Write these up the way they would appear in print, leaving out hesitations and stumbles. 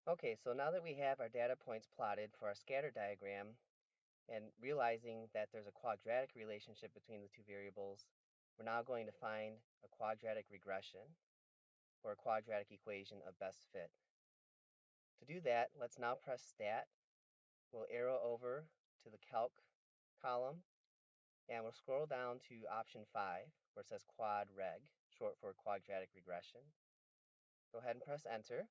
Okay, so now that we have our data points plotted for our scatter diagram and realizing that there's a quadratic relationship between the two variables, we're now going to find a quadratic regression or a quadratic equation of best fit. To do that, let's now press Stat. We'll arrow over to the Calc column and we'll scroll down to option 5 where it says Quad Reg, short for quadratic regression. Go ahead and press Enter.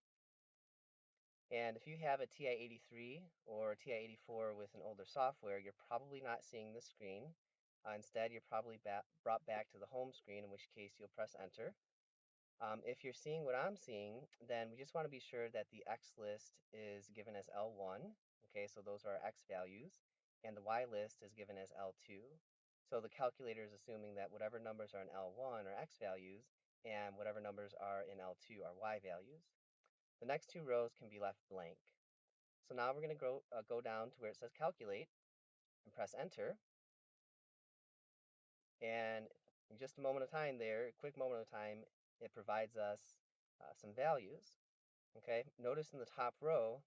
And if you have a TI-83 or a TI-84 with an older software, you're probably not seeing the screen. Instead, you're probably brought back to the home screen, in which case you'll press Enter. If you're seeing what I'm seeing, then we just want to be sure that the X list is given as L1. Okay, so those are our X values. And the Y list is given as L2. So the calculator is assuming that whatever numbers are in L1 are X values, and whatever numbers are in L2 are Y values. The next two rows can be left blank. So now we're going to go down to where it says calculate and press enter. And in just a moment of time there, a quick moment of time, it provides us some values. Okay, notice in the top row,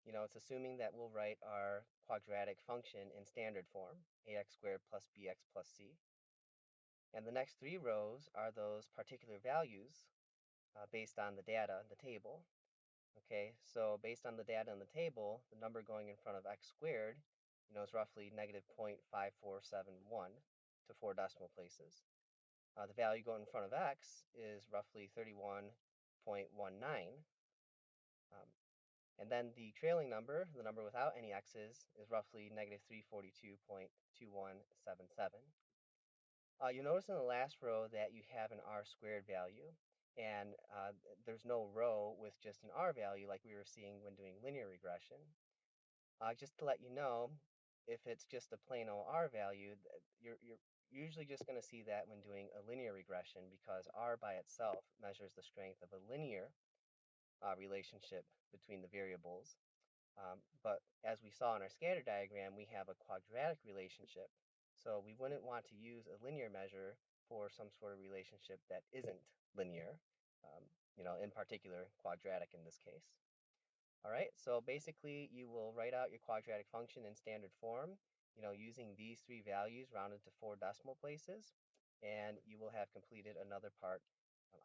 it's assuming that we'll write our quadratic function in standard form, ax squared plus bx plus c. And the next three rows are those particular values based on the data in the table. Okay, so based on the data in the table, the number going in front of x squared, is roughly negative 0.5471 to 4 decimal places. The value going in front of x is roughly 31.19. And then the trailing number, the number without any x's, is roughly negative 342.2177. You'll notice in the last row that you have an r squared value, and there's no row with just an r value like we were seeing when doing linear regression. Just to let you know, if it's just a plain old r value, you're usually just going to see that when doing a linear regression because r by itself measures the strength of a linear relationship between the variables. But as we saw in our scatter diagram, we have a quadratic relationship. So we wouldn't want to use a linear measure for some sort of relationship that isn't linear, in particular quadratic in this case. All right, so basically you will write out your quadratic function in standard form, using these three values rounded to 4 decimal places, and you will have completed another part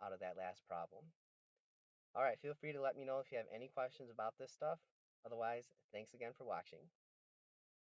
out of that last problem. All right, feel free to let me know if you have any questions about this stuff. Otherwise, thanks again for watching.